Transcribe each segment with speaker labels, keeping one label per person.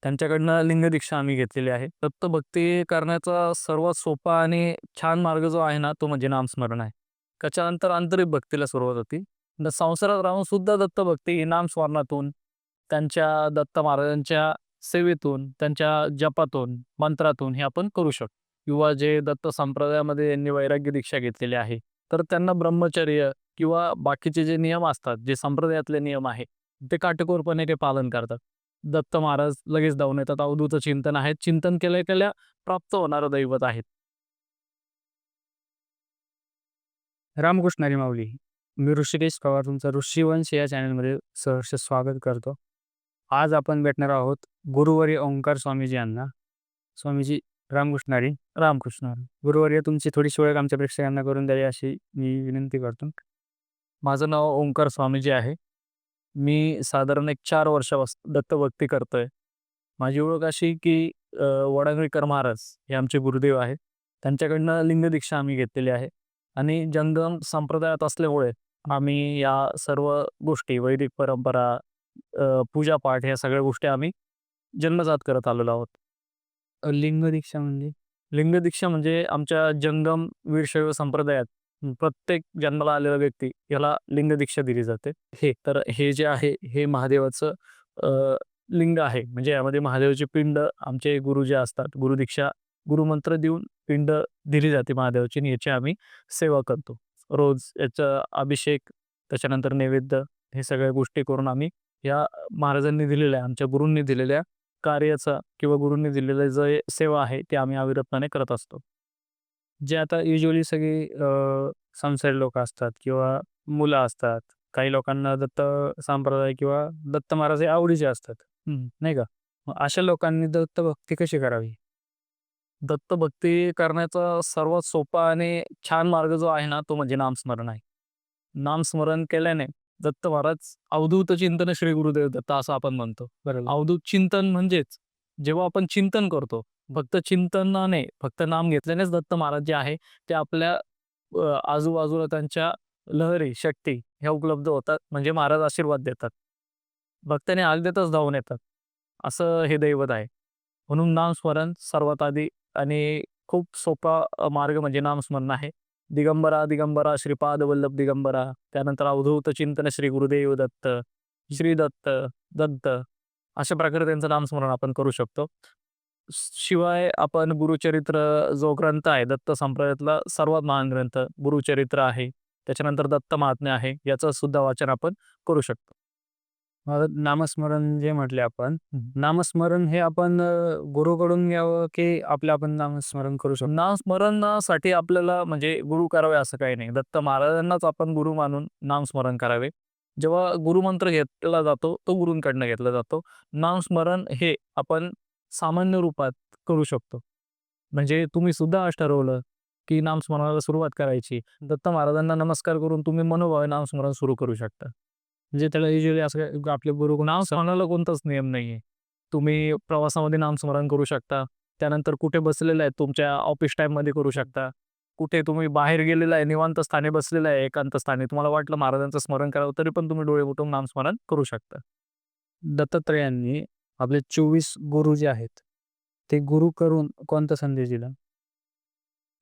Speaker 1: त्यांच्याकडनं लिंगदीक्षा आम्ही घेतलेली आहे. दत्तभक्ती करण्याचा सर्वात सोपा आणि छान मार्ग जो आहे ना, तो म्हणजे नामस्मरण आहे. त्याच्यानंतर आंतरिक भक्तीला सुरुवात होती. संसारात राहून सुद्धा दत्तभक्ती ही नामस्मरणातून, त्यांच्या दत्त महाराजांच्या सेवेतून, त्यांच्या जपातून, मंत्रातून हे आपण करू शकतो. किंवा जे दत्त संप्रदायामध्ये यांनी वैराग्य दीक्षा घेतलेली आहे, तर त्यांना ब्रह्मचर्य किंवा बाकीचे जे नियम असतात, जे संप्रदायातले नियम आहे, ते काटेकोरपणे ते पालन करतात. दत्त महाराज लगेच धावून येतात. अवधूत चिंतन आहे. चिंतन केल्या-केल्या प्राप्त होणारं दैवत आहे.
Speaker 2: रामकृष्ण हरी माऊली. मी ऋषिकेश पवार तुमचं ऋषीवंश या चॅनलमध्ये सहर्ष स्वागत करतो. आज आपण भेटणार आहोत गुरुवर्य ओंकार स्वामीजी यांना. स्वामीजी रामकृष्ण हरी.
Speaker 1: रामकृष्ण हरी.
Speaker 2: गुरुवर्य तुमची थोडीशी ओळख आमच्या प्रेक्षकांना करून द्यावी अशी मी विनंती करतो.
Speaker 1: माझं नाव ओंकार स्वामीजी आहे. मी साधारण एक 4 वर्षापासून दत्तभक्ती करतोय. माझी ओळख अशी की वडाळीकर महाराज हे आमचे गुरुदेव आहेत. त्यांच्याकडनं लिंगदीक्षा आम्ही घेतलेली आहे आणि जंगम संप्रदायात असल्यामुळे आम्ही या सर्व गोष्टी, वैदिक परंपरा, पूजापाठ ह्या सगळ्या गोष्टी आम्ही जन्मजात करत आलेलो आहोत.
Speaker 2: लिंग दीक्षा म्हणजे?
Speaker 1: लिंगदीक्षा म्हणजे आमच्या जंगम वीरशैव संप्रदायात प्रत्येक जन्माला आलेला व्यक्ती याला लिंगदीक्षा दिली जाते. हे जे आहे हे महादेवाचं लिंग आहे. म्हणजे यामध्ये महादेवाची पिंड आमचे गुरु जे असतात, गुरुदीक्षा गुरुमंत्र देऊन पिंड दिली जाते महादेवाची आणि याची आम्ही सेवा करतो. रोज याचा अभिषेक, त्याच्यानंतर नैवेद्य हे सगळ्या गोष्टी करून आम्ही या महाराजांनी दिलेल्या, आमच्या गुरूंनी दिलेल्या कार्याचा किंवा गुरूंनी दिलेलं जे सेवा आहे, ते आम्ही अविरतपणे करत असतो.
Speaker 2: जे आता युजुअली सगळी संसारी लोकं असतात किंवा मुलं असतात. काही लोकांना दत्त संप्रदाय किंवा दत्त महाराज हे आवडीचे असतात, नाही का? मग अशा लोकांनी दत्तभक्ती कशी करावी?
Speaker 1: दत्तभक्ती करण्याचा सर्वात सोपा आणि छान मार्ग जो आहे ना, तो म्हणजे नामस्मरण आहे. नामस्मरण केल्याने दत्त महाराज अवधूत चिंतन श्री गुरुदेव दत्त असं आपण म्हणतो.
Speaker 2: बरोबर.
Speaker 1: अवधूत चिंतन म्हणजेच जेव्हा आपण चिंतन करतो, फक्त चिंतनाने, फक्त नाम घेतल्यानेच दत्त महाराज जे आहे, ते आपल्या आजूबाजूला त्यांच्या लहरी, शक्ती ह्या उपलब्ध होतात. म्हणजे महाराज आशीर्वाद देतात. भक्ताने अगदेतच धावून येतात. असं हे दैवत आहे. म्हणून नामस्मरण सर्वात आधी आणि खूप सोपा मार्ग म्हणजे नामस्मरण आहे. दिगंबरा, दिगंबरा, श्रीपाद वल्लभ दिगंबरा, त्यानंतर अवधूत चिंतन श्री गुरुदेव दत्त, श्री दत्त, दत्त अशा प्रकारे त्यांचं नामस्मरण आपण करू शकतो. शिवाय आपण गुरुचरित्र जो ग्रंथ आहे, दत्त संप्रदायातला सर्वात महान ग्रंथ गुरुचरित्र आहे. त्याच्यानंतर दत्त महात्म्य आहे. याचं सुद्धा वाचन आपण करू शकतो.
Speaker 2: मग नामस्मरण जे म्हटले आपण, नामस्मरण हे आपण गुरुकडून घ्यावं की आपलं आपण नामस्मरण करू शकतो?
Speaker 1: नामस्मरणासाठी आपल्याला म्हणजे गुरु करावे असं काही नाही. दत्त महाराजांनाच आपण गुरु मानून नामस्मरण करावे. जेव्हा गुरुमंत्र घेतला जातो, तो गुरूंकडनं घेतला जातो. नामस्मरण हे आपण सामान्य रूपात करू शकतो. म्हणजे तुम्ही सुद्धा आज ठरवलं, की नामस्मरणाला सुरुवात करायची. दत्त महाराजांना नमस्कार करून तुम्ही मनोभावे नामस्मरण सुरू करू शकता. म्हणजे त्याला युजुअली असं आपले गुरु नामस्मरणाला कोणताच नियम नाहीये. तुम्ही प्रवासामध्ये नामस्मरण करू शकता. त्यानंतर कुठे बसलेला आहे तुमच्या ऑफिस टाईममध्ये करू शकता. कुठे तुम्ही बाहेर गेलेला आहे, निवांत स्थानी बसलेला आहे, एकांत स्थानी तुम्हाला वाटलं महाराजांचं स्मरण करावं, तरी पण तुम्ही डोळे उठून नामस्मरण करू शकता.
Speaker 2: दत्तात्रेयांनी आपले 24 गुरु जे आहेत, ते गुरु करून कोणता संदेश दिला?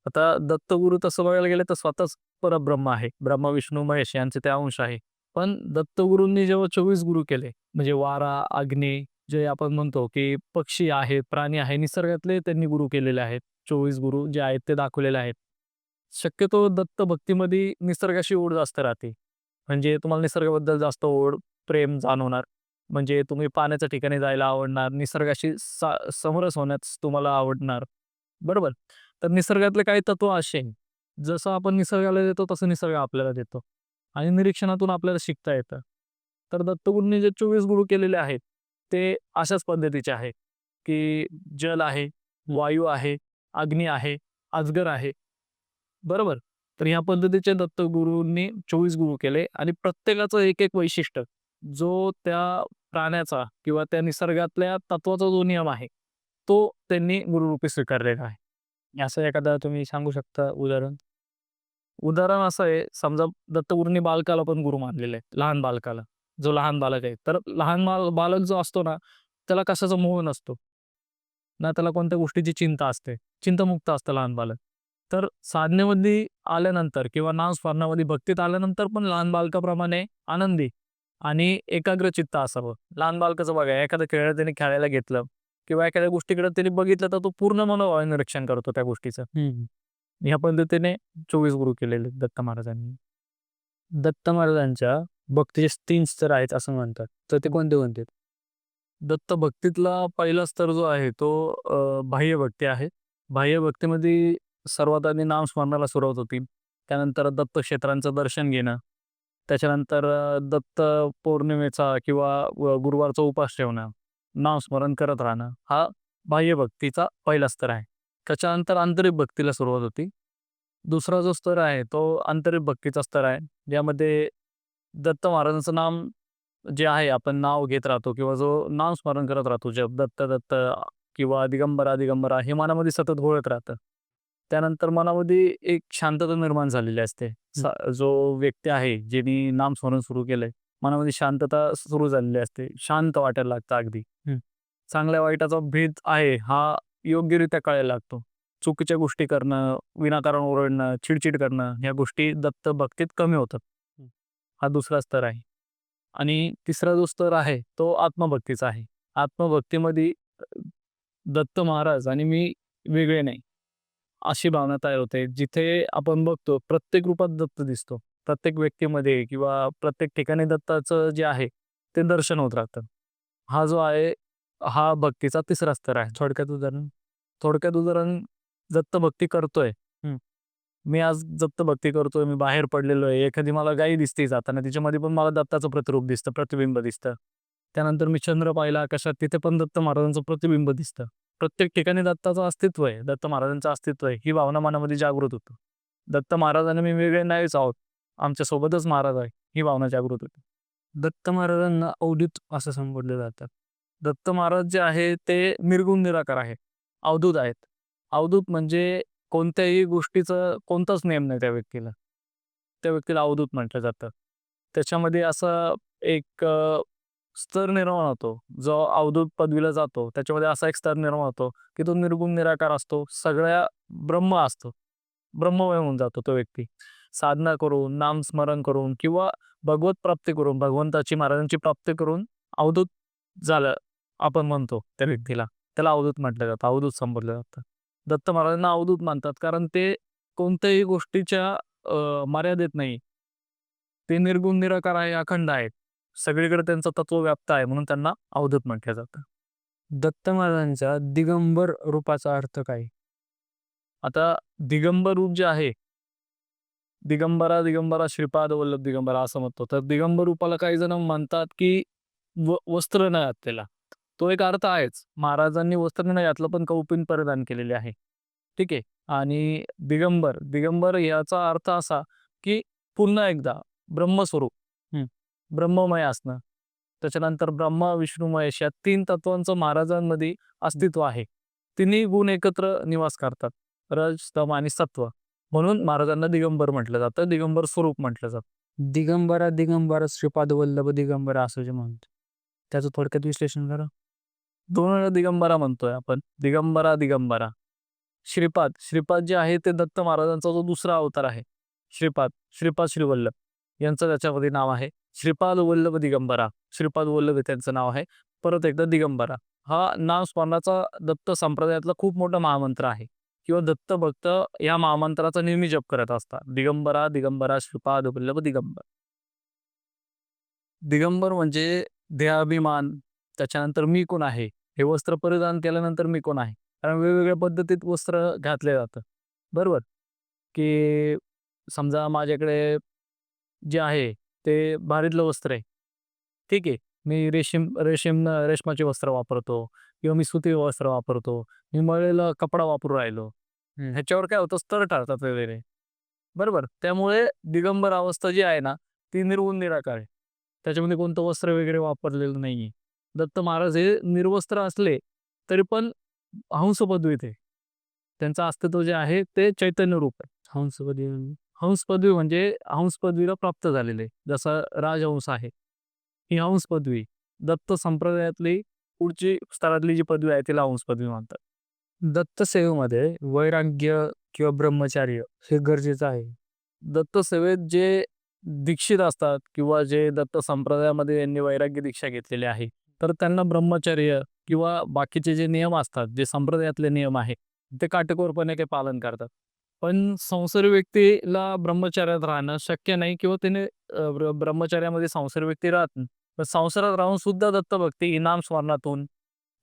Speaker 1: आता दत्तगुरू तसं बघायला गेलं तर स्वतःच परब्रह्म आहे. ब्रह्मा, विष्णू, महेश यांचे ते अंश आहे. पण दत्तगुरूंनी जेव्हा 24 गुरु केले, म्हणजे वारा, अग्नी, जे आपण म्हणतो की पक्षी आहेत, प्राणी आहे, निसर्गातले त्यांनी गुरु केलेले आहेत. 24 गुरु जे आहेत ते दाखवलेले आहेत. शक्यतो दत्त भक्तीमध्ये निसर्गाशी ओढ जास्त राहते. म्हणजे तुम्हाला निसर्गाबद्दल जास्त ओढ, प्रेम जाणवणार. म्हणजे तुम्ही पाण्याच्या ठिकाणी जायला आवडणार, निसर्गाशी समरस होण्यास तुम्हाला आवडणार. बरोबर? तर निसर्गातले काही तत्व असे, जसं आपण निसर्गाला देतो तसं निसर्ग आपल्याला देतो आणि निरीक्षणातून आपल्याला शिकता येतं. तर दत्तगुरूंनी जे 24 गुरु केलेले आहेत, ते अशाच पद्धतीचे आहे, की जल आहे, वायू आहे, अग्नी आहे, अजगर आहे. बरोबर? तर ह्या पद्धतीचे दत्तगुरूंनी 24 गुरु केले आणि प्रत्येकाचं एक-एक वैशिष्ट्य, जो त्या प्राण्याचा किंवा त्या निसर्गातल्या तत्वाचा जो नियम आहे, तो त्यांनी गुरुरूपी स्वीकारलेला आहे.
Speaker 2: असं एखादा तुम्ही सांगू शकता उदाहरण?
Speaker 1: उदाहरण असं आहे, समजा दत्तगुरूंनी बालकाला पण गुरु मानलेलं आहे, लहान बालकाला. जो लहान बालक आहे. तर लहान बालक जो असतो ना, त्याला कशाचा मोह नसतो, ना त्याला कोणत्या गोष्टीची चिंता असते. चिंतामुक्त असतं लहान बालक. तर साधनेमध्ये आल्यानंतर किंवा नामस्मरणामध्ये भक्तीत आल्यानंतर पण लहान बालकाप्रमाणे आनंदी आणि एकाग्रचित्त असावं. लहान बालकाचं बघा, एखाद्या खेळ त्याने खेळायला घेतलं किंवा एखाद्या गोष्टीकडे त्याने बघितलं, तर तो पूर्ण मनोभावे निरीक्षण करतो त्या गोष्टीचं. ह्या पद्धतीने 24 गुरु केलेले दत्त महाराजांनी.
Speaker 2: दत्त महाराजांच्या भक्तीचे 3 स्तर आहेत असं म्हणतात. तर ते कोणते कोणते?
Speaker 1: दत्त भक्तीतला पहिला स्तर जो आहे तो बाह्य भक्ती आहे. बाह्य भक्तीमध्ये सर्वात आधी नामस्मरणाला सुरुवात होती. त्यानंतर दत्त क्षेत्रांचं दर्शन घेणं. त्याच्यानंतर दत्त पौर्णिमेचा किंवा गुरुवारचा उपवास ठेवणं, नामस्मरण करत राहणं, हा बाह्य भक्तीचा पहिला स्तर आहे. त्याच्यानंतर आंतरिक भक्तीला सुरुवात होती. दुसरा जो स्तर आहे तो आंतरिक भक्तीचा स्तर आहे. ज्यामध्ये दत्त महाराजांचं नाम जे आहे, आपण नाव घेत राहतो किंवा जो नामस्मरण करत राहतो, जप दत्त दत्त किंवा दिगंबरा दिगंबरा हे मनामध्ये सतत घोळत राहतं. त्यानंतर मनामध्ये एक शांतता निर्माण झालेली असते. जो व्यक्ती आहे ज्यांनी नामस्मरण सुरू केलंय, मनामध्ये शांतता सुरू झालेली असते. शांत वाटायला लागतं अगदी. चांगल्या वाईटाचा भेद आहे हा योग्यरित्या कळायला लागतो. चुकीच्या गोष्टी करणं, विनाकारण ओरडणं, चिडचिड करणं, ह्या गोष्टी दत्त भक्तीत कमी होतात. हा दुसरा स्तर आहे. आणि तिसरा जो स्तर आहे तो आत्मभक्तीचा आहे. आत्मभक्तीमध्ये दत्त महाराज आणि मी वेगळे नाही, अशी भावना तयार होते. जिथे आपण बघतो प्रत्येक रूपात दत्त दिसतो. प्रत्येक व्यक्तीमध्ये किंवा प्रत्येक ठिकाणी दत्ताचं जे आहे ते दर्शन होत राहतं. हा जो आहे हा भक्तीचा तिसरा स्तर आहे. थोडक्यात उदाहरण, दत्त भक्ती करतोय. मी आज दत्त भक्ती करतोय, मी बाहेर पडलेलो आहे. एखादी मला गाई दिसते जाताना, तिच्यामध्ये पण मला दत्ताचं प्रतिरूप दिसतं, प्रतिबिंब दिसतं. त्यानंतर मी चंद्र पाहिला आकाशात, तिथे पण दत्त महाराजांचं प्रतिबिंब दिसतं. प्रत्येक ठिकाणी दत्ताचं अस्तित्व आहे, दत्त महाराजांचं अस्तित्व आहे, ही भावना मनामध्ये जागृत होतं. दत्त महाराज आणि मी वेगळे नाहीच आहोत, आमच्यासोबतच महाराज आहे, ही भावना जागृत होती.
Speaker 2: दत्त महाराजांना अवधूत असं संबोधलं जातं.
Speaker 1: दत्त महाराज जे आहे ते निर्गुण निराकार आहे, अवधूत आहेत. अवधूत म्हणजे कोणत्याही गोष्टीचं कोणताच नियम नाही त्या व्यक्तीला. त्या व्यक्तीला अवधूत म्हटलं जातं. त्याच्यामध्ये असा एक स्तर निर्माण होतो. जो अवधूत पदवीला जातो, त्याच्यामध्ये असा एक स्तर निर्माण होतो, की तो निर्गुण निराकार असतो. सगळ्या ब्रह्म असतो. ब्रह्ममय होऊन जातो तो व्यक्ती. साधना करून, नामस्मरण करून किंवा भगवत प्राप्ती करून, भगवंताची महाराजांची प्राप्ती करून अवधूत झालं आपण म्हणतो त्या व्यक्तीला. त्याला अवधूत म्हटलं जातं, अवधूत संबोधलं जातं. दत्त महाराजांना अवधूत मानतात कारण ते कोणत्याही गोष्टीच्या मर्यादेत नाही. ते निर्गुण निराकार आहे, अखंड आहेत. सगळीकडे त्यांचं तत्व व्याप्त आहे, म्हणून त्यांना अवधूत म्हटलं जातं.
Speaker 2: दत्त महाराजांच्या दिगंबर रूपाचा अर्थ काय?
Speaker 1: आता दिगंबर रूप जे आहे, दिगंबरा दिगंबरा श्रीपाद वल्लभ दिगंबरा असं म्हणतो. तर दिगंबर रूपाला काही जण म्हणतात की वस्त्र नाही घातलेला. तो एक अर्थ आहेच. महाराजांनी वस्त्र नाही घातलं, पण कौपिन परिधान केलेले आहे. ठीक आहे. आणि दिगंबर, दिगंबर याचा अर्थ असा की पुन्हा एकदा ब्रह्मस्वरूप, ब्रह्ममय असणं. त्याच्यानंतर ब्रह्मा, विष्णू, महेश या 3 तत्वांचं महाराजांमध्ये अस्तित्व आहे. तिन्ही गुण एकत्र निवास करतात. रज, तम आणि सत्व. म्हणून महाराजांना दिगंबर म्हटलं जातं, दिगंबर स्वरूप म्हटलं जातं.
Speaker 2: दिगंबरा दिगंबरा श्रीपाद वल्लभ दिगंबरा असं जे म्हणतो. त्याचं थोडक्यात विश्लेषण करा.
Speaker 1: 2 वेळा दिगंबरा म्हणतोय आपण. दिगंबरा, दिगंबरा. श्रीपाद, श्रीपाद जे आहे ते दत्त महाराजांचा जो दुसरा अवतार आहे. श्रीपाद, श्रीपाद श्रीवल्लभ यांचं त्याच्यामध्ये नाव आहे. श्रीपाद वल्लभ दिगंबरा. श्रीपाद वल्लभ हे त्यांचं नाव आहे. परत एकदा दिगंबरा. हा नामस्मरणाचा दत्त संप्रदायातला खूप मोठा महामंत्र आहे किंवा दत्त भक्त या महामंत्राचा नेहमी जप करत असतात. दिगंबरा, दिगंबरा, श्रीपाद वल्लभ दिगंबर. दिगंबर म्हणजे देहाभिमान, त्याच्यानंतर मी कोण आहे, हे वस्त्र परिधान केल्यानंतर मी कोण आहे. कारण वेगवेगळ्या पद्धतीत वस्त्र घातले जातं. बरोबर? की समजा माझ्याकडे जे आहे ते भारीतलं वस्त्र आहे. ठीक आहे. मी रेशमाचे वस्त्र वापरतो किंवा मी सुती वस्त्र वापरतो. मी मळलेला कपडा वापरून राहिलो. ह्याच्यावर काय होतं, स्तर ठरतात वेगवेगळे. बरोबर? त्यामुळे दिगंबर अवस्था जी आहे ना, ती निर्गुण निराकार आहे. त्याच्यामध्ये कोणतं वस्त्र वगैरे वापरलेलं नाहीये. दत्त महाराज हे निर्वस्त्र असले तरी पण हंस पदवीत आहे. त्यांचं अस्तित्व जे आहे ते चैतन्य रूप आहे. हंस पदवी म्हणजे हंस पदवीला प्राप्त झालेले, जसं राजहंस आहे. ही हंस पदवी दत्त संप्रदायातली पुढची स्तरातली जी पदवी आहे तिला अंश पदवी म्हणतात.
Speaker 2: दत्तसेवेमध्ये वैराग्य किंवा ब्रह्मचार्य हे गरजेचं आहे.
Speaker 1: दत्त सेवेत जे दीक्षित असतात किंवा जे दत्त संप्रदायामध्ये यांनी वैराग्य दीक्षा घेतलेली आहे, तर त्यांना ब्रह्मचर्य किंवा बाकीचे जे नियम असतात, जे संप्रदायातले नियम आहे, ते काटेकोरपणे ते पालन करतात. पण संसारी व्यक्तीला ब्रह्मचर्यात राहणं शक्य नाही किंवा त्याने ब्रह्मचर्यामध्ये संसारी व्यक्ती राहत नाही. पण संसारात राहून सुद्धा दत्तभक्ती इनाम स्मरणातून,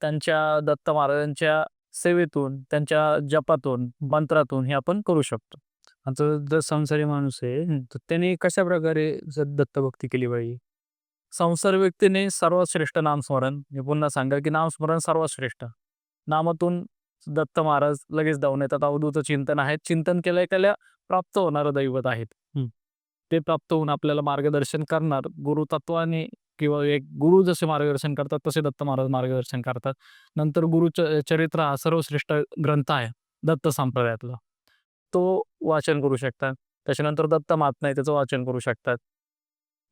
Speaker 1: त्यांच्या दत्त महाराजांच्या सेवेतून, त्यांच्या जपातून, मंत्रातून हे आपण करू शकतो.
Speaker 2: आता जर संसारी माणूस आहे, तर त्याने कशाप्रकारे दत्तभक्ती केली पाहिजे?
Speaker 1: संसार व्यक्तीने सर्वात श्रेष्ठ नामस्मरण. मी पुन्हा सांगा की नामस्मरण सर्वात श्रेष्ठ. नामातून दत्त महाराज लगेच धावून येतात. अवधूत चिंतन आहे. चिंतन केल्या केल्या प्राप्त होणारं दैवत आहेत. ते प्राप्त होऊन आपल्याला मार्गदर्शन करणार. गुरुतत्वाने किंवा एक गुरु जसे मार्गदर्शन करतात तसे दत्त महाराज मार्गदर्शन करतात. नंतर चरित्र हा सर्वश्रेष्ठ ग्रंथ आहे दत्त संप्रदायातला. तो वाचन करू शकतात. त्याच्यानंतर दत्त महात्म्य आहे त्याचं वाचन करू शकतात.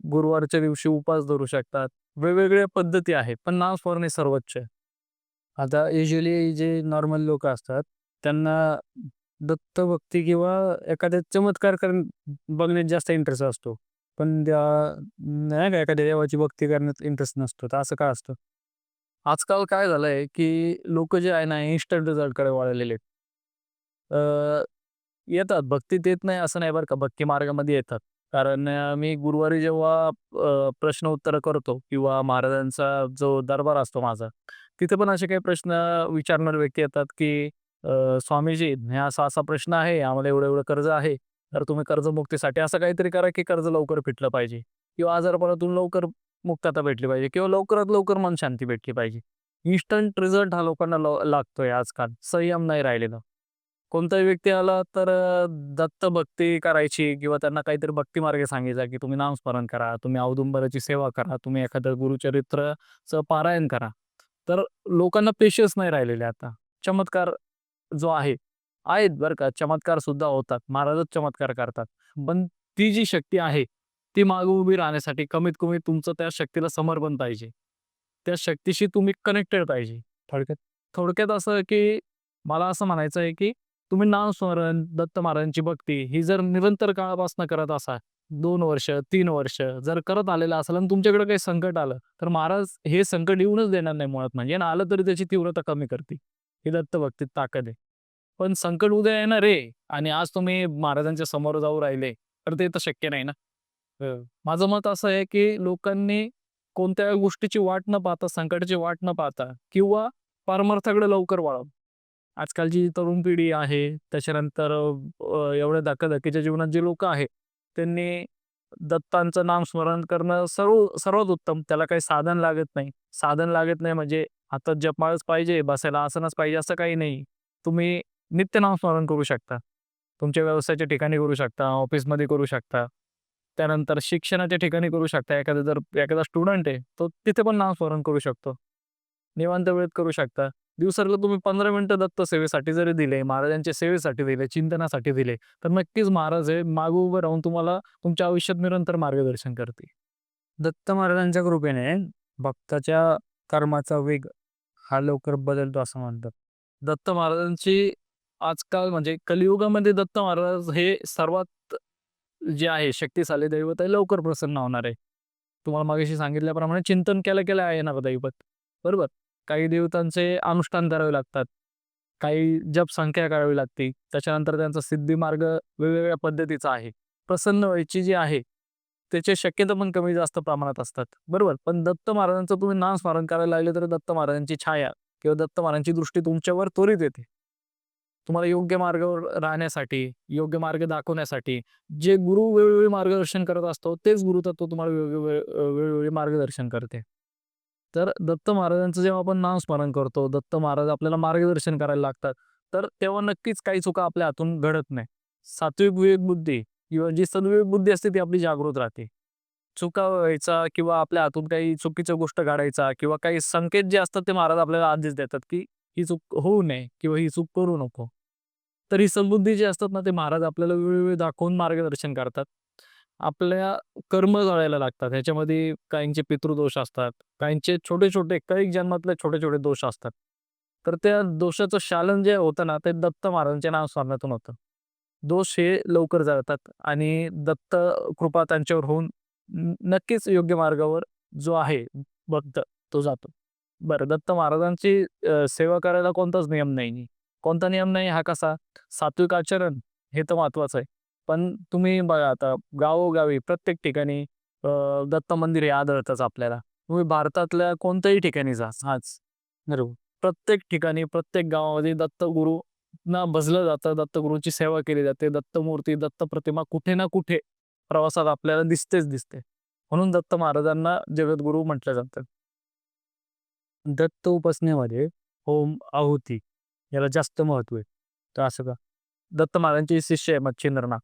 Speaker 1: गुरुवारच्या दिवशी उपवास धरू शकतात. वेगवेगळ्या पद्धती आहेत, पण नामस्मरण हे सर्वोच्च आहे.
Speaker 2: आता युजुअली जे नॉर्मल लोक असतात, त्यांना दत्तभक्ती किंवा एखाद्या चमत्कार बघण्यात जास्त इंटरेस्ट असतो. पण नाही का एखाद्या देवाची भक्ती करण्यात इंटरेस्ट नसतो. तर असं का असतं?
Speaker 1: आजकाल काय झालंय, की लोकं जे आहे ना, इन्स्टंट रिझल्टकडे वळलेले आहेत. येतात, भक्तीत येत नाही असं नाही बरं का, भक्ती मार्गामध्ये येतात. कारण मी गुरुवारी जेव्हा प्रश्न उत्तरं करतो किंवा महाराजांचा जो दरबार असतो माझा, तिथे पण असे काही प्रश्न विचारणारे व्यक्ती येतात, की स्वामीजी हे असा-असा प्रश्न आहे, आम्हाला एवढं-एवढं कर्ज आहे, तर तुम्ही कर्जमुक्तीसाठी असं काहीतरी करा, की कर्ज लवकर फिटलं पाहिजे किंवा आजारपणातून लवकर मुक्तता भेटली पाहिजे किंवा लवकरात लवकर मन शांती भेटली पाहिजे. इन्स्टंट रिझल्ट हा लोकांना लागतोय आजकाल. संयम नाही राहिलेला. कोणताही व्यक्ती आला तर दत्त भक्ती करायची किंवा त्यांना काहीतरी भक्ती मार्ग सांगायचा, की तुम्ही नामस्मरण करा, तुम्ही औदुंबराची सेवा करा, तुम्ही एखादं गुरुचरित्रचं पारायण करा. तर लोकांना पेशन्स नाही राहिलेले आता. चमत्कार जो आहे, आहेत बरं का, चमत्कार सुद्धा होतात. महाराजच चमत्कार करतात. पण ती जी शक्ती आहे, ती मागे उभी राहण्यासाठी कमीत कमी तुमचं त्या शक्तीला समर्पण पाहिजे. त्या शक्तीशी तुम्ही कनेक्टेड पाहिजे. थोडक्यात थोडक्यात असं की मला असं म्हणायचं आहे, की तुम्ही नामस्मरण, दत्त महाराजांची भक्ती ही जर निरंतर काळापासून करत असाल, 2 वर्ष, 3 वर्ष जर करत आलेलं असाल आणि तुमच्याकडे काही संकट आलं, तर महाराज हे संकट येऊनच देणार नाही मुळात म्हणजे आणि आलं तरी त्याची तीव्रता कमी करतील. ही दत्त भक्तीत ताकद आहे. पण संकट उद्या येणार आहे आणि आज तुम्ही महाराजांच्या समोर जाऊ राहिले, तर ते तर शक्य नाही ना. माझं मत असं आहे, की लोकांनी कोणत्या गोष्टीची वाट न पाहता, संकटाची वाट न पाहता किंवा परमार्थाकडे लवकर वळावं. आजकालची तरुण पिढी आहे, त्याच्यानंतर एवढ्या धकाधकीच्या जीवनात जे लोकं आहेत, त्यांनी दत्तांचं नामस्मरण करणं सर्वात उत्तम. त्याला काही साधन लागत नाही. साधन लागत नाही म्हणजे हातात जपमाळच पाहिजे, बसायला आसनच पाहिजे असं काही नाही. तुम्ही नित्य नामस्मरण करू शकता. तुमच्या व्यवसायाच्या ठिकाणी करू शकता, ऑफिसमध्ये करू शकता. त्यानंतर शिक्षणाच्या ठिकाणी करू शकता. एखादा स्टुडंट आहे, तो तिथे पण नामस्मरण करू शकतो. निवांत वेळेत करू शकता. दिवसाला तुम्ही 15 मिनिटं दत्त सेवेसाठी जरी दिले, महाराजांच्या सेवेसाठी दिले, चिंतनासाठी दिले, तर नक्कीच महाराज हे मागे उभं राहून तुम्हाला तुमच्या आयुष्यात निरंतर मार्गदर्शन करतील.
Speaker 2: दत्त महाराजांच्या कृपेने भक्ताच्या कर्माचा वेग हा लवकर बदलतो असं म्हणतात.
Speaker 1: दत्त महाराजांची आजकाल म्हणजे कलियुगामध्ये दत्त महाराज हे सर्वात जे आहे शक्तिशाली दैवत आहे, लवकर प्रसन्न होणार आहे. तुम्हाला मगाशी सांगितल्याप्रमाणे चिंतन केल्या-केल्या येणार दैवत. बरोबर? काही देवतांचे अनुष्ठान करावे लागतात. काही जपसंख्या करावी लागते. त्याच्यानंतर त्यांचा सिद्धी मार्ग वेगवेगळ्या पद्धतीचा आहे. प्रसन्न व्हायची जी आहे, त्याची शक्यता पण कमी जास्त प्रमाणात असतात. बरोबर? पण दत्त महाराजांचं तुम्ही नामस्मरण करायला लागले तर दत्त महाराजांची छाया किंवा दत्त महाराजांची दृष्टी तुमच्यावर त्वरित येते. तुम्हाला योग्य मार्गावर राहण्यासाठी, योग्य मार्ग दाखवण्यासाठी जे गुरु वेळोवेळी मार्गदर्शन करत असतो, तेच गुरुतत्व तुम्हाला वेळोवेळी मार्गदर्शन करते. तर दत्त महाराजांचं जेव्हा आपण नामस्मरण करतो, दत्त महाराज आपल्याला मार्गदर्शन करायला लागतात, तर तेव्हा नक्कीच काही चुका आपल्या हातून घडत नाही. सात्विक विवेक बुद्धी किंवा जी सद्विवेक बुद्धी असते ती आपली जागृत राहते. चुका व्हायचा किंवा आपल्या हातून काही चुकीच्या गोष्ट घडायचा किंवा काही संकेत जे असतात ते महाराज आपल्याला आधीच देतात, की ही चूक होऊ नये किंवा ही चूक करू नको. तर ही सद्बुद्धी जी असतात ना, ते महाराज आपल्याला वेळोवेळी दाखवून मार्गदर्शन करतात. आपल्या कर्म जळायला लागतात. ह्याच्यामध्ये काहींचे पितृदोष असतात, काहींचे छोटे-छोटे काही जन्मातले छोटे-छोटे दोष असतात. तर त्या दोषाचं शालन जे होतं ना, ते दत्त महाराजांच्या नामस्मरणातून होतं. दोष हे लवकर जळतात आणि दत्त कृपा त्यांच्यावर होऊन नक्कीच योग्य मार्गावर जो आहे भक्त तो जातो. बरं दत्त महाराजांची सेवा करायला कोणताच नियम नाही. कोणता नियम नाही हा कसा? सात्विक आचरण हे तर महत्वाचं आहे. पण तुम्ही बघा आता गावोगावी प्रत्येक ठिकाणी दत्त मंदिर हे आढळतंच आपल्याला. तुम्ही भारतातल्या कोणत्याही ठिकाणी जा आज बरोबर. प्रत्येक ठिकाणी, प्रत्येक गावामध्ये दत्तगुरूंना भजलं जातं, दत्तगुरूंची सेवा केली जाते. दत्तमूर्ती, दत्त प्रतिमा कुठे ना कुठे प्रवासात आपल्याला दिसतेच दिसते. म्हणून दत्त महाराजांना जगद्गुरू म्हटलं जातं.
Speaker 2: दत्त उपासनेमध्ये होम, आहुती याला जास्त महत्त्व आहे. तर असं का?
Speaker 1: दत्त महाराजांचे शिष्य आहे मच्छिंद्रनाथ.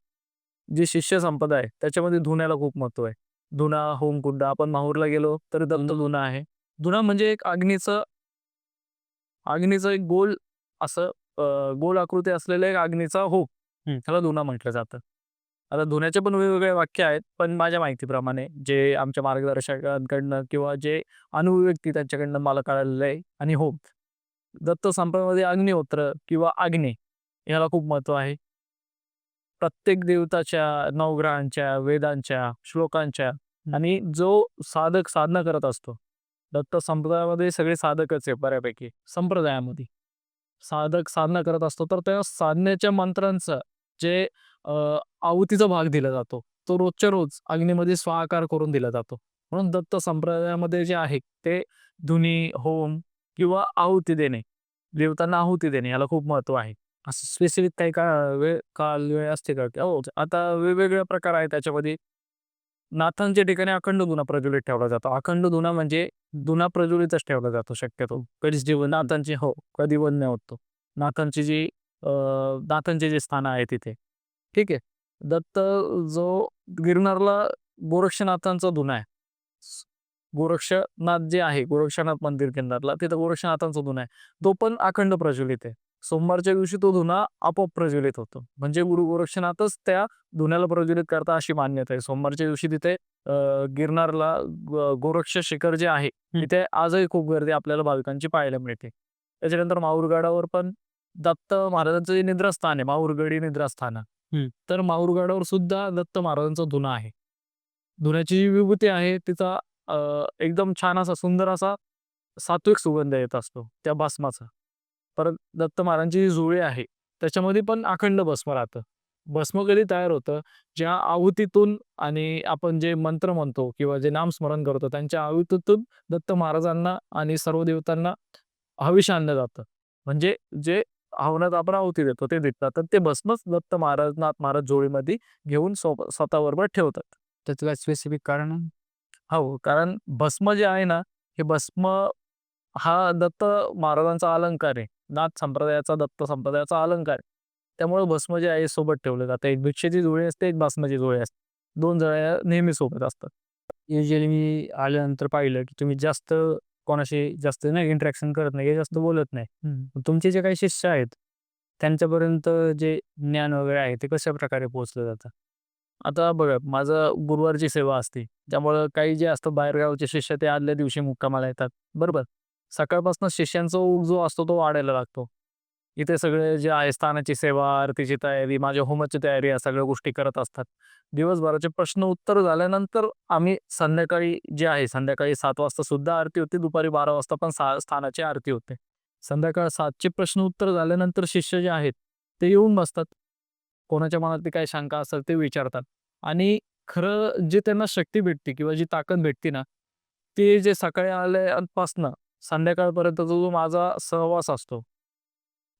Speaker 1: जी शिष्य संपदा आहे त्याच्यामध्ये धुण्याला खूप महत्व आहे. धुना, होमकुंड आपण माहूरला गेलो तर दत्त धुना आहे. धुना म्हणजे एक अग्नीचं एक गोल असं गोल आकृती असलेलं एक अग्नीचा होम. त्याला धुना म्हटलं जातं. आता धुण्याचे पण वेगवेगळे वाक्य आहेत, पण माझ्या माहितीप्रमाणे जे आमच्या मार्गदर्शकांकडनं किंवा जे अनुभवी व्यक्ती त्यांच्याकडनं मला कळालेलं आहे आणि होम. दत्त संप्रदायामध्ये अग्निहोत्र किंवा आग्ने याला खूप महत्व आहे. प्रत्येक देवताच्या, नवग्रहांच्या, वेदांच्या, श्लोकांच्या आणि जो साधक साधना करत असतो. दत्त संप्रदायामध्ये सगळे साधकच आहे बऱ्यापैकी संप्रदायामध्ये. साधक साधना करत असतो, तर त्या साधनेच्या मंत्रांचं जे अ, आहुतीचा भाग दिला जातो, तो रोजच्या रोज अग्नीमध्ये स्वाहाकार करून दिला जातो. म्हणून दत्त संप्रदायामध्ये जे आहे ते धुनी, होम किंवा आहुती देणे, देवतांना आहुती देणे याला खूप महत्त्व आहे.
Speaker 2: असं स्पेसिफिक काही काल वेळ असते का?
Speaker 1: हो, आता वेगवेगळे प्रकार आहेत त्याच्यामध्ये. नाथांच्या ठिकाणी अखंड धुना प्रज्वलित ठेवला जातो. अखंड धुना म्हणजे धुना प्रज्वलितच ठेवला जातो शक्यतो. कधीच जीवन नाथांची हो, कधी बंद नाही होत तो. नाथांची जी अ, नाथांचे जे स्थान आहे तिथे. ठीक आहे. दत्त जो गिरनारला गोरक्षनाथांचा धुना आहे. स गोरक्षनाथ जे आहे, गोरक्षनाथ मंदिर गिरनारला तिथं गोरक्षनाथांचा धुना आहे. तो पण अखंड प्रज्वलित आहे. सोमवारच्या दिवशी तो धुना आपोआप प्रज्वलित होतो. म्हणजे गुरु गोरक्षनाथच त्या धुन्याला प्रज्वलित करता अशी मान्यता आहे. सोमवारच्या दिवशी तिथे गिरनारला गोरक्ष शिखर जे आहे, तिथे आजही खूप गर्दी आपल्याला भाविकांची पाहायला मिळते. त्याच्यानंतर माहूरगडावर पण दत्त महाराजांचं जे निद्रास्थान आहे, माहूरगडी निद्रास्थान. तर माहूरगडावर सुद्धा दत्त महाराजांचा धुना आहे. धुण्याची जी विभूती आहे तिचा एकदम छान असा सुंदर असा सात्विक सुगंध येत असतो त्या भस्माचा. परत दत्त महाराजांची जी जुळी आहे त्याच्यामध्ये पण अखंड भस्म राहतं. भस्म कधी तयार होतं, ज्या आहुतीतून आणि आपण जे मंत्र म्हणतो किंवा जे नामस्मरण करतो त्यांच्या आहुतीतून दत्त महाराजांना आणि सर्व देवतांना हविष्य आणलं जातं. म्हणजे जे हवनात आपण आहुती देतो ते देतात. तर ते भस्मच दत्त महाराज, नाथ महाराज जोडीमध्ये घेऊन स्वतःबरोबर ठेवतात.
Speaker 2: त्याचं काय स्पेसिफिक कारण आहे?
Speaker 1: हो, कारण भस्म जे आहे ना, हे भस्म हा दत्त महाराजांचा अलंकार आहे. नाथ संप्रदायाचा, दत्त संप्रदायाचा अलंकार आहे. त्यामुळे भस्म जे आहे सोबत ठेवलं जातं. एक भिक्षेची जोडी असते, एक भस्माची जोडी असते. 2 जळ्या नेहमी सोबत असतात.
Speaker 2: युजुअली मी आल्यानंतर पाहिलं, की तुम्ही जास्त कोणाशी जास्त नाही इंटरॅक्शन करत नाही, जास्त बोलत नाही. तुमचे जे काही शिष्य आहेत, त्यांच्यापर्यंत जे ज्ञान वगैरे आहे, ते कशाप्रकारे पोहोचलं जातं?
Speaker 1: आता बघा, माझं गुरुवारची सेवा असते. त्यामुळं काही जे असतात बाहेरगावचे शिष्य ते आदल्या दिवशी मुक्कामाला येतात. बरोबर. सकाळपासून शिष्यांचा ओघ जो असतो तो वाढायला लागतो. इथे सगळे जे आहे स्थानाची सेवा, आरतीची तयारी, माझ्या होमाची तयारी या सगळ्या गोष्टी करत असतात. दिवसभराचे प्रश्न उत्तर झाल्यानंतर आम्ही संध्याकाळी जे आहे संध्याकाळी 7 वाजता सुद्धा आरती होते. दुपारी 12 वाजता पण स्थानाची आरती होते. संध्याकाळ 7चे प्रश्न उत्तर झाल्यानंतर शिष्य जे आहेत ते येऊन बसतात. कोणाच्या मनातली काही शंका असेल ते विचारतात आणि खरं जे त्यांना शक्ती भेटते किंवा जी ताकद भेटते ना, ते जे सकाळी आल्यापासनं संध्याकाळपर्यंतचा जो माझा सहवास असतो,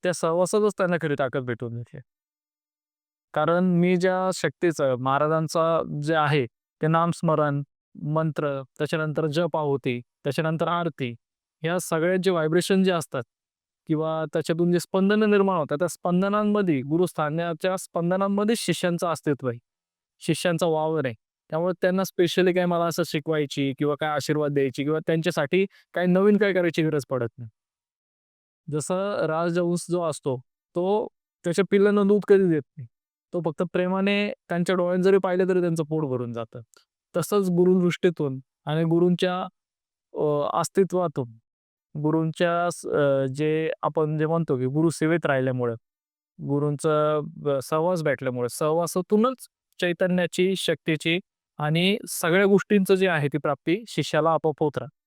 Speaker 1: त्या सहवासातच त्यांना खरी ताकद भेटून जाते. कारण मी ज्या शक्तीचं महाराजांचा जे आहे ते नामस्मरण, मंत्र, त्याच्यानंतर जप आहुती, त्याच्यानंतर आरती, ह्या सगळ्यांचे व्हायब्रेशन जे असतात किंवा त्याच्यातून जे स्पंदनं निर्माण होतात, त्या स्पंदनांमध्ये गुरुस्थानाच्या स्पंदनांमध्ये शिष्यांचं अस्तित्व आहे. शिष्यांचा वावर आहे. त्यामुळे त्यांना स्पेशली काही मला असं शिकवायची किंवा काय आशीर्वाद द्यायची किंवा त्यांच्यासाठी काही नवीन काय करायची गरज पडत नाही. जसं राजहंस जो असतो, तो त्याच्या पिल्लांना दूध कधी देत नाही. तो फक्त प्रेमाने त्यांच्या डोळ्यात जरी पाहिलं तरी त्यांचं पोट भरून जातं. तसंच गुरुदृष्टीतून आणि गुरूंच्या अस्तित्वातून, गुरूंच्या जे आपण जे म्हणतो की गुरुसेवेत राहिल्यामुळे, गुरूंचा सहवास भेटल्यामुळे, सहवासातूनच चैतन्याची, शक्तीची आणि सगळ्या गोष्टींचं जे आहे ती प्राप्ती शिष्याला आपोआप होत राहते.